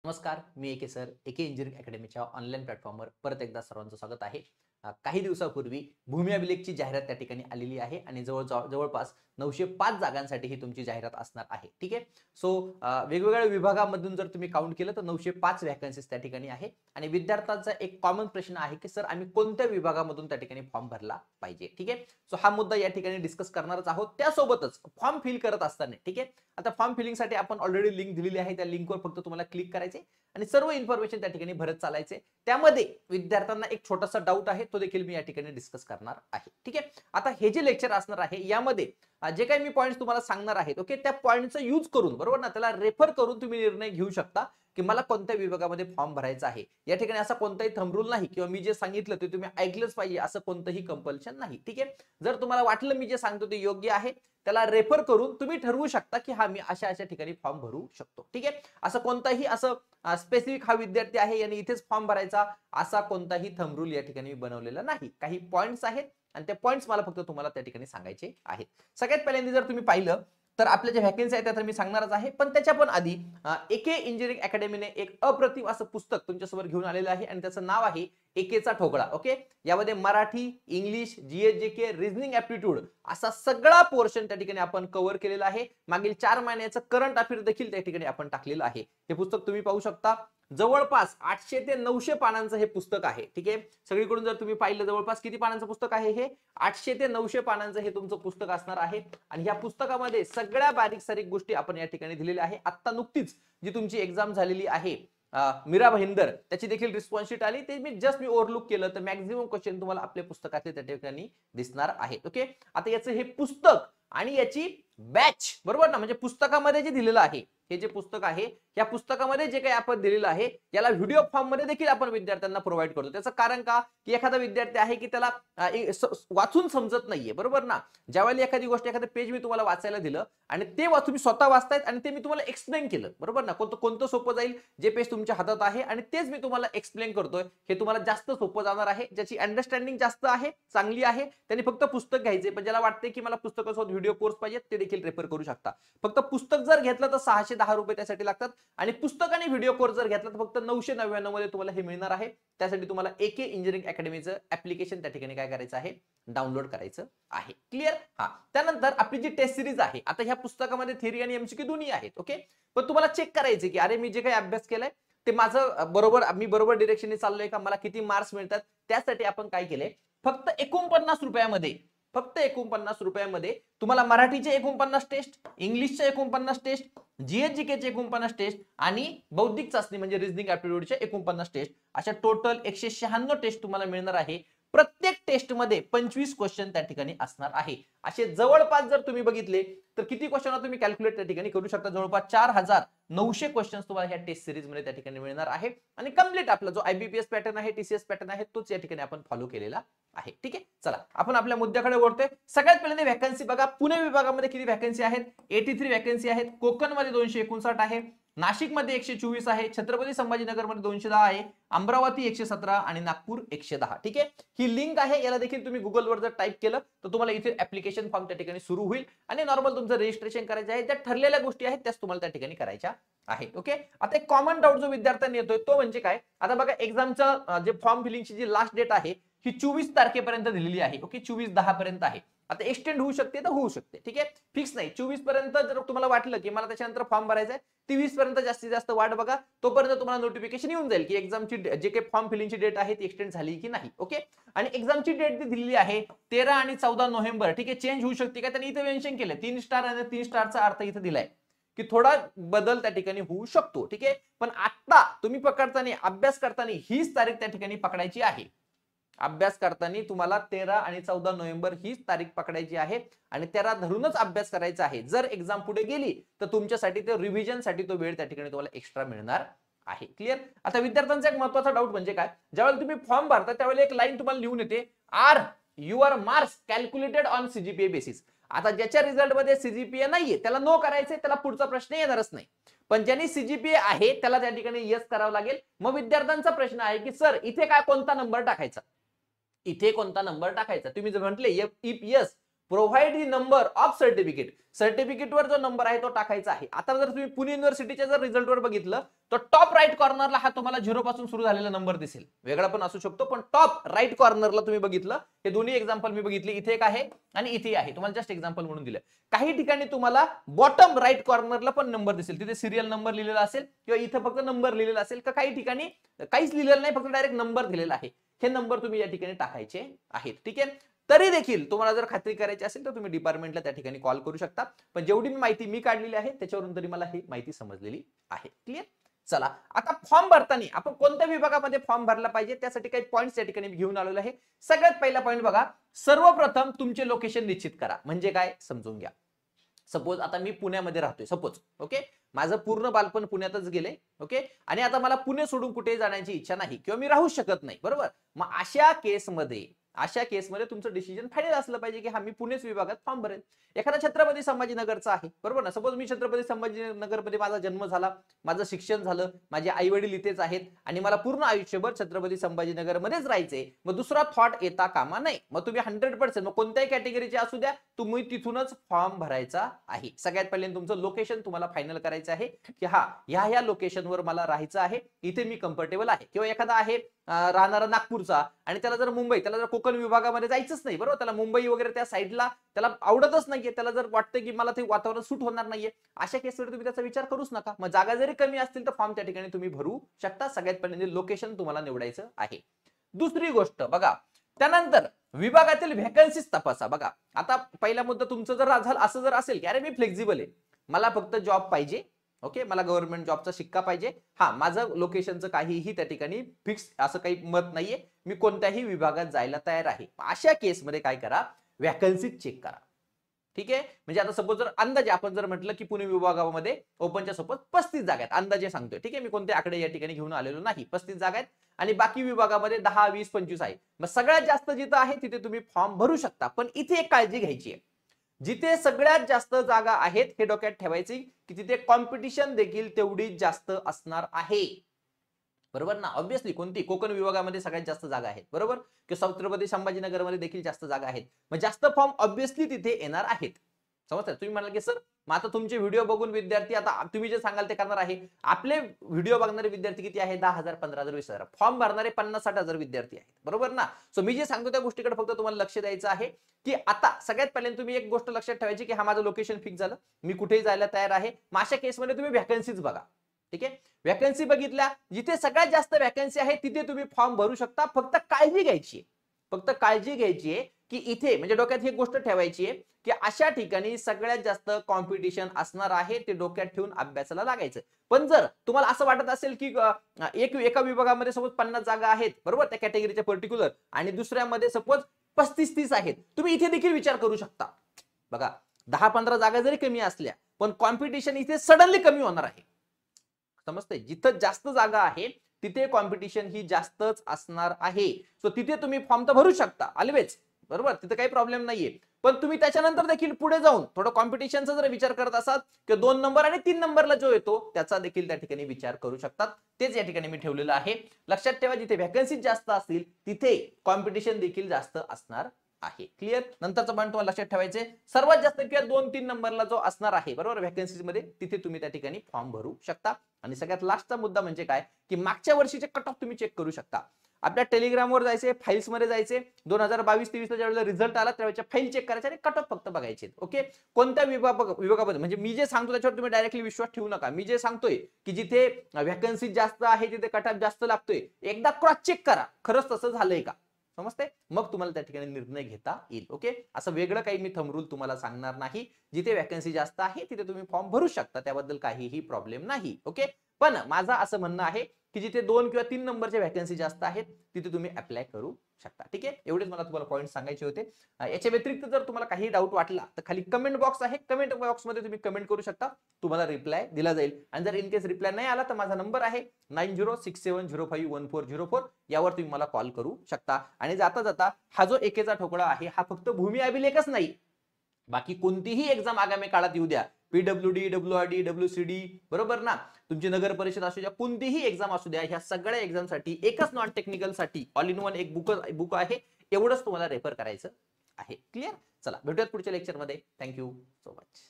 नमस्कार, मी एके सर. एके इंजिनिअरिंग अकॅडमीच्या ऑनलाईन प्लॅटफॉर्मवर परत एकदा सर्वांचं स्वागत आहे. काही दिवसापूर्वी भूमी अभिलेखची जाहिरात त्या ठिकाणी आलेली आहे आणि जवळपास 905 जागांसाठी ही तुमची जाहिरात असणार आहे. ठीक आहे. सो वेगवेगळ्या विभागामधून जर तुम्ही काउंट केलं तर 905 व्हॅकन्सीज त्या ठिकाणी आहे आणि विद्यार्थ्यांचा एक कॉमन प्रश्न आहे की सर आम्ही कोणत्या विभागामधून त्या ठिकाणी फॉर्म भरला पाहिजे. ठीक आहे. सो हा मुद्दा या ठिकाणी डिस्कस करणारच आहोत. त्यासोबतच फॉर्म फिल करत असताना ठीक आहे. आता फॉर्म फिलिंगसाठी आपण ऑलरेडी लिंक दिलेली आहे. त्या लिंकवर फक्त तुम्हाला क्लिक करायचे आणि सर्व इन्फॉर्मेशन त्या ठिकाणी भरत चालायचे. त्यामध्ये विद्यार्थ्यांना एक छोटासा डाऊट आहे तो देखील मी या ठिकाणी डिस्कस करणार आहे. ठीक आहे. आता हे जे लेक्चर असणार आहे यामध्ये जे काही मी पॉइंट्स तुम्हाला सांगणार आहेत ओके त्या पॉइंटचा यूज करून बरोबर ना त्याला रेफर करून तुम्ही निर्णय घेऊ शकता की मला कोणत्या विभागामध्ये फॉर्म भरायचा आहे. या ठिकाणी असा कोणताही थंब रूल नाही किंवा मी जे सांगितलं ते तुम्ही ऐकलंच पाहिजे असं कोणतंही कंपल्शन नाही. ठीक आहे. जर तुम्हाला वाटलं मी जे सांगतो ते योग्य आहे त्याला रेफर करून तुम्ही ठरवू शकता की हा मी अशा अशा ठिकाणी फॉर्म भरू शकतो. ठीक आहे. असं कोणताही असं स्पेसिफिक हा विद्यार्थी आहे याने इथेच फॉर्म भरायचा असा कोणताही थंब रूल या ठिकाणी मी बनवलेला नाही. काही पॉइंट्स आहेत आणि त्या पॉइंट्स मला फक्त तुम्हाला त्या ठिकाणी सांगायचे आहेत. सगळ्यात पहिल्यांदा जर तुम्ही पाहिलं तर आपल्या ज्या व्हॅकन्सी आहेत त्या मी सांगणारच आहे पण त्याच्या पण आधी एके इंजिनिअरिंग अकॅडमीने एक अप्रतिम असं पुस्तक तुमच्यासमोर घेऊन आलेलं आहे आणि त्याचं नाव आहे एकेचा ठोकळा. ओके. यामध्ये Marathi, English, GS-GK, reasoning aptitude असा सगळा पोर्शन त्या ठिकाणी आपण कव्हर केलेला आहे. मागील 4 महिन्याचं करंट अफेअर देखील त्या ठिकाणी आपण टाकलेलं आहे. हे पुस्तक तुम्ही पाहू शकता. जवळपास 800 ते 900 पानांचं हे पुस्तक आहे. ठीक आहे. सगळीकडून जर तुम्ही पाहिलं जवळपास किती पानांचं पुस्तक आहे हे 800 ते 900 पानांचं हे तुमचं पुस्तक असणार आहे आणि या पुस्तकामध्ये सगळ्या बारीक सारीक गोष्टी आपण या ठिकाणी दिलेल्या आहे. आता नुकतीच जी तुमची एक्झाम झालेली आहे मीरा भाईंदर त्याची देखील रिस्पॉन्स शीट आली. ते मी ओव्हरलुक केलं तर मॅक्झिमम क्वेश्चन तुम्हाला आपल्या पुस्तकातले त्या ठिकाणी दिसणार आहेत. ओके. आता याचं हे पुस्तक आणि याची बॅच बरोबर ना म्हणजे पुस्तकामध्ये जे दिलेलं आहे हे जे पुस्तक आहे या पुस्तकामध्ये जे काही आपण दिलेलं आहे याला व्हिडिओ फॉर्म मध्ये देखील आपण विद्यार्थ्यांना प्रोव्हाइड करतो. त्याचं कारण का की एखादा विद्यार्थी आहे की त्याला वाचून समजत नाहीये बरोबर ना. ज्यावेळेला एखादी गोष्ट एखादं पेज मी तुम्हाला वाचायला दिलं आणि ते तुम्ही स्वतः वाचतायत आणि ते मी तुम्हाला एक्सप्लेन केलं बरोबर ना. कोणतं सोपं जाईल जे पेज तुमच्या हातात आहे आणि तेच मी तुम्हाला एक्सप्लेन करतोय हे तुम्हाला जास्त सोपं जाणार आहे. ज्याची अंडरस्टँडिंग जास्त आहे चांगली आहे त्यांनी फक्त पुस्तक घ्यायचे पण ज्याला वाटते की मला पुस्तकासोबत व्हिडिओ कोर्स पाहिजे ते देखील रेफर करू शकता. फक्त पुस्तक जर घेतलं तर 610 रुपये त्यासाठी लागतात आणि पुस्तक आणि व्हिडिओ कोर्स जर घेतला तर फक्त 999 मध्ये तुम्हाला हे मिळणार आहे. त्यासाठी तुम्हाला एके इंजिनिअरिंग अकॅडमीचं ऍप्लिकेशन त्या ठिकाणी काय करायचं आहे डाउनलोड करायचं आहे. क्लिअर. हा त्यानंतर आपली जी टेस्ट सिरीज आहे आता ह्या पुस्तकामध्ये थेरी आणि एमसीक्यू दोन्ही आहेत. ओके. पण तुम्हाला चेक करायचे की अरे मी जे काही अभ्यास केलाय ते माझं मी बरोबर डिरेक्शनने चाललोय का मला किती मार्क्स मिळतात. त्यासाठी आपण काय केलंय फक्त 49 रुपयामध्ये तुम्हाला मराठीचे 49 टेस्ट, इंग्लिशचे 49 टेस्ट, जीएस-जीकेचे 49 टेस्ट आणि बौद्धिक चाचणी म्हणजे रिझनिंग ऍप्टिट्यूडचे 49 टेस्ट अशा टोटल 196 टेस्ट तुम्हाला मिळणार आहे. प्रत्येक टेस्ट मध्ये 25 क्वेश्चन त्या ठिकाणी असणार आहे. असे जवळपास जर तुम्ही बघितले तर किती क्वेश्चन तुम्ही कॅल्क्युलेट त्या ठिकाणी करू शकता. जवळपास 4900 क्वेश्चन तुम्हाला ह्या टेस्ट सिरीज मध्ये त्या ठिकाणी मिळणार आहे आणि कम्प्लीट आपला जो आयबीपीएस पॅटर्न आहे टीसीएस पॅटर्न आहे तोच या ठिकाणी आपण फॉलो केलेला आहे. ठीक आहे. चला आपण आपल्या मुद्द्याकडे वळतोय. सगळ्यात पहिल्यांदा व्हॅकन्सी बघा. पुणे विभागामध्ये किती व्हॅकन्सी आहेत 83 व्हॅकन्सी आहेत. कोकण मध्ये 259 आहे. नाशिक मध्ये 124 आहे. छत्रपती संभाजीनगर मध्ये 210 आहे. अमरावती 117 आणि नागपूर 110. ठीक आहे. ही लिंक आहे याला देखील तुम्ही गुगलवर जर टाइप केलं तर तुम्हाला इथे ऍप्लिकेशन फॉर्म त्या ठिकाणी सुरू होईल आणि नॉर्मल तुमचं रजिस्ट्रेशन करायचं आहे. त्या ठरलेल्या गोष्टी आहेत त्याच तुम्हाला त्या ठिकाणी करायच्या आहेत. ओके. आता एक कॉमन डाऊट जो विद्यार्थ्यांनी येतोय तो म्हणजे काय आता बघा एक्झामचं जे फॉर्म फिलिंगची जी लास्ट डेट आहे ही 24 तारखेपर्यंत दिलेली आहे. ओके. 24/10 पर्यंत आहे. आता एक्सटेंड होऊ शकते तर होऊ शकते. ठीक आहे. फिक्स नाही. 24 पर्यंत जर तुम्हाला वाटलं की मला त्याच्यानंतर फॉर्म भरायचा आहे 23 पर्यंत जास्तीत जास्त वाट बघा. तोपर्यंत तुम्हाला नोटिफिकेशन येऊन जाईल की एक्झामची जे काही फॉर्म फिलिंगची डेट आहे ती एक्सटेंड झाली की नाही. ओके. आणि एक्झामची डेट दिलेली आहे 13 आणि 14 नोव्हेंबर. ठीक आहे. चेंज होऊ शकते का त्यांनी इथे मेन्शन केलं 3 स्टार आणि 3 स्टारचा अर्थ इथे दिलाय की थोडा बदल त्या ठिकाणी होऊ शकतो. ठीक आहे. पण आता तुम्ही पकडताना अभ्यास करताना हीच तारीख त्या ठिकाणी पकडायची आहे. अभ्यास करताना तुम्हाला 13 आणि 14 नोव्हेंबर हीच तारीख पकडायची आहे आणि त्याला धरूनच अभ्यास करायचा आहे. जर एक्झाम पुढे गेली तर तुमच्यासाठी ते रिव्हिजन साठी तो वेळ त्या ठिकाणी तुम्हाला एक्स्ट्रा मिळणार आहे. क्लिअर. आता विद्यार्थ्यांचा एक महत्त्वाचा डाऊट म्हणजे काय ज्यावेळेला तुम्ही फॉर्म भरता त्यावेळेला एक लाईन तुम्हाला लिहून येते are your marks calculated on CGPA basis. आता ज्याच्या रिझल्ट मध्ये सीजीपीए नाहीये त्याला नो करायचंय त्याला पुढचा प्रश्न येणारच नाही. पण ज्यांनी सीजीपीए आहे त्याला त्या ठिकाणी यस करावं लागेल. मग विद्यार्थ्यांचा प्रश्न आहे की सर इथे काय कोणता नंबर टाकायचा. इथे कोणता नंबर टाकायचा तुम्ही जर म्हटले if yes provide the number of certificate, सर्टिफिकेटवर जो नंबर आहे तो टाकायचा आहे. आता जर तुम्ही पुणे युनिव्हर्सिटीच्या जर रिझल्टवर बघितलं तर टॉप राईट कॉर्नरला हा तुम्हाला 0 पासून सुरू झालेला नंबर दिसेल. वेगळा पण असू शकतो, पण टॉप राईट कॉर्नरला तुम्ही बघितलं, हे दोन्ही एक्झाम्पल मी बघितली, इथे एक आहे आणि इथे आहे, तुम्हाला जस्ट एक्झाम्पल म्हणून दिलं. काही ठिकाणी तुम्हाला बॉटम राईट कॉर्नरला पण नंबर दिसेल, तिथे सिरियल नंबर लिहिलेला असेल किंवा इथं फक्त नंबर लिहिलेला असेल, का काही ठिकाणी काहीच लिहिलेलं नाही, फक्त डायरेक्ट नंबर दिलेला आहे. हे नंबर तुम्ही या ठिकाणी टाकायचे आहेत. ठीक आहे. तरी देखील तुम्हाला जर खात्री करायची असेल तर तुम्ही डिपार्टमेंटला त्या ठिकाणी कॉल करू शकता. पण जेवढी माहिती मी काढलेली आहे त्याच्यावरून तरी मला ही माहिती समजलेली आहे. क्लिअर. चला, आता फॉर्म भरताना आपण कोणत्या विभागामध्ये फॉर्म भरला पाहिजे त्यासाठी काही पॉईंट्स या ठिकाणी घेऊन आलेलो आहे. सगळ्यात पहिला पॉईंट बघा, सर्वप्रथम तुमचे लोकेशन निश्चित करा. म्हणजे काय समजून घ्या. सपोज आता मी पुण्यामध्ये राहतोय, सपोज, ओके, माझं पूर्ण बालपण पुण्यातच गेले, ओके, आणि आता मला पुणे सोडून कुठे जाण्याची इच्छा नाही किंवा मी राहू शकत नाही, बरोबर. मग अशा केसमध्ये तुमचं डिसिजन फायनल असलं पाहिजे की हा मी पुणेच विभागात फॉर्म भरेल. एखादा छत्रपती संभाजीनगरचा आहे, बरोबर ना. सपोज मी छत्रपती संभाजीनगरमध्ये माझा जन्म झाला, माझं शिक्षण झालं, माझे आई वडील इथेच आहेत आणि मला पूर्ण आयुष्यभर छत्रपती संभाजीनगरमध्येच राहायचंय. मग दुसरा थॉट येता कामा नाही. मग तुम्ही 100% मग कोणत्याही कॅटेगरीचे असू द्या, तुम्ही तिथूनच फॉर्म भरायचा आहे. सगळ्यात पहिले तुमचं लोकेशन तुम्हाला फायनल करायचं आहे की हा ह्या लोकेशनवर मला राहायचं आहे, इथे मी कम्फर्टेबल आहे. किंवा एखादा आहे राहणारा नागपूरचा आणि त्याला जर मुंबई, त्याला जर कोकण विभागामध्ये जायचंच नाही, बरोबर, त्याला मुंबई वगैरे त्या साईडला त्याला आवडतच नाहीये, त्याला जर वाटतं की मला ते वातावरण सूट होणार नाहीये, अशा केसमध्ये तुम्ही त्याचा विचार करूच नका. मग जागा जरी कमी असतील तर फॉर्म त्या ठिकाणी तुम्ही भरू शकता. सगळ्यात पहिले लोकेशन तुम्हाला निवडायचं आहे. दुसरी गोष्ट बघा, त्यानंतर विभागातील व्हॅकन्सीज तपासा. बघा, आता पहिला मुद्दा तुमचं जर झालं असं जर असेल की अरे मी फ्लेक्झिबल आहे, मला फक्त जॉब पाहिजे, ओके, मला गव्हर्नमेंट जॉबचा शिक्का पाहिजे, हा माझं लोकेशनचं काहीही त्या ठिकाणी फिक्स असं काही मत नाहीये, मी कोणत्याही विभागात जायला तयार आहे. अशा केसमध्ये काय करा, व्हॅकन्सी चेक करा. ठीक आहे. म्हणजे आता सपोज जर अंदाजे आपण जर म्हटलं की पुणे विभागामध्ये ओपनच्या सपोज 35 जागा आहेत, अंदाजे सांगतोय, ठीक आहे, मी कोणते आकडे या ठिकाणी घेऊन आलेलो नाही, 35 जागा आहेत आणि बाकी विभागामध्ये 10, 20, 25 आहे. मग सगळ्यात जास्त जिथं आहे तिथे तुम्ही फॉर्म भरू शकता. पण इथे एक काळजी घ्यायची आहे, जिथे सगळ्यात जास्त जागा आहेत हे डोक्यात ठेवायची की तिथे कॉम्पिटिशन देखील तेवढीच जास्त असणार आहे, बरोबर ना. ऑब्विसली कोणती कोकण विभागामध्ये सगळ्यात जास्त जागा आहेत, बरोबर, की छत्रपती संभाजीनगरमध्ये देखील जास्त जागा आहेत. मग जास्त फॉर्म ऑब्विसली तिथे येणार आहेत. समजतं. तुम्ही म्हणाल की सर मग आता तुमचे व्हिडिओ बघून विद्यार्थी, आता तुम्ही जे सांगाल ते करणार आहे. आपले व्हिडिओ बघणारे विद्यार्थी किती आहे? 10,000, 15,000, 20,000. फॉर्म भरणारे 50-60,000 विद्यार्थी आहेत, बरोबर ना. सो मी जे सांगतो त्या गोष्टीकडे फक्त तुम्हाला लक्ष द्यायचं आहे की आता सगळ्यात पहिले तुम्ही एक गोष्ट लक्षात ठेवायची की हा माझं लोकेशन फिक्स झालं, मी कुठेही जायला तयार आहे. मग अशा केसमध्ये तुम्ही व्हॅकन्सीज बघा. ठीक आहे. व्हॅकन्सी बघितल्या, जिथे सगळ्यात जास्त व्हॅकन्सी आहे तिथे तुम्ही फॉर्म भरू शकता. फक्त काळजी घ्यायची आहे की इथे म्हणजे डोक्यात ही गोष्ट ठेवायची आहे की अशा ठिकाणी सगळ्यात जास्त कॉम्पिटिशन असणार आहे, ते डोक्यात ठेवून अभ्यासाला लागायचं. पण जर तुम्हाला असं वाटत असेल की एका विभागामध्ये सपोज 50 जागा आहेत, बरोबर, त्या कॅटेगरीच्या पर्टिक्युलर, आणि दुसऱ्यामध्ये सपोज 35-30 आहेत, तुम्ही इथे देखील विचार करू शकता. बघा, 10-15 जागा जरी कमी असल्या पण कॉम्पिटिशन इथे सडनली कमी होणार आहे. समजतंय. जिथं जास्त जागा आहे तिथे कॉम्पिटिशन ही जास्तच असणार आहे. सो तिथे तुम्ही फॉर्म तर भरू शकता ऑलवेज, बरोबर, तिथे काही प्रॉब्लेम नाहीये. पण तुम्ही त्याच्यानंतर देखील पुढे जाऊन थोडं कॉम्पिटिशनचा जर विचार करत असाल किंवा 2 नंबर आणि 3 नंबरला जो येतो त्याचा देखील त्या ठिकाणी विचार करू शकतात. तेच या ठिकाणी मी ठेवलेलं आहे. लक्षात ठेवा, जिथे व्हॅकन्सी जास्त असतील तिथे कॉम्पिटिशन देखील जास्त असणार आहे. क्लिअर. नंतरचा पॉईंट तुम्हाला लक्षात ठेवायचे, सर्वात जास्त किंवा 2-3 नंबरला जो असणार आहे, बरोबर, व्हॅकन्सीज मध्ये, तिथे तुम्ही त्या ठिकाणी फॉर्म भरू शकता. आणि सगळ्यात लास्टचा मुद्दा म्हणजे काय की मागच्या वर्षीचे कट ऑफ तुम्ही चेक करू शकता. आपल्या टेलिग्रामवर जायचे, फाईल्स मध्ये जायचे, 2022-23 ला ज्यावेळेला रिझल्ट आला त्यावेळेच्या फाईल चेक करायचे आणि कट ऑफ फक्त बघायचे. ओके. कोणत्या विभागामध्ये, म्हणजे मी जे सांगतो त्याच्यावर तुम्ही डायरेक्टली विश्वास ठेवू नका. मी जे सांगतोय की जिथे व्हॅकन्सी जास्त आहे तिथे कट ऑफ जास्त लागतोय, एकदा क्रॉस चेक करा खरंच तसं झालंय का, समजते, मग तुम्हाला त्या ठिकाणी निर्णय घेता येईल. ओके. असं वेगळं काही मी थंब रूल तुम्हाला सांगणार नाही. जिथे व्हॅकन्सी जास्त आहे तिथे तुम्ही फॉर्म भरू शकता, त्याबद्दल काहीही प्रॉब्लेम नाही. ओके. पण माझं असं म्हणणं आहे की जिथे 2 किंवा 3 नंबरचे व्हॅकन्सी जास्त आहेत तिथे तुम्ही अप्लाय करू शकता. ठीक आहे. एवढेच मला तुम्हाला पॉईंट सांगायचे होते. याच्या व्यतिरिक्त जर तुम्हाला काही डाऊट वाटला तर खाली कमेंट बॉक्स आहे, कमेंट बॉक्स मध्ये तुम्ही कमेंट करू शकता, तुम्हाला रिप्लाय दिला जाईल. आणि जर इन केस रिप्लाय नाही आला तर माझा नंबर आहे 9067051404, यावर तुम्ही मला कॉल करू शकता. आणि जाता जाता हा जो एकेचा ठोकळा आहे हा फक्त भूमी अभिलेखच नाही, बाकी कोणतीही एक्झाम आगामी काळात येऊ द्या, पीडब्ल्यूडी, डब्ल्यूआरडी, डब्ल्यूसीडी, बरोबर ना, तुमची नगर परिषद असू द्या, कोणतीही एक्झाम असू द्या, ह्या सगळ्या एक्झाम साठी एकच नॉन टेक्निकल साठी ऑल इन वन एक बुक आहे. एवढंच तुम्हाला रेफर करायचं आहे. क्लिअर? चला भेटूयात पुढच्या लेक्चरमध्ये. Thank you so much.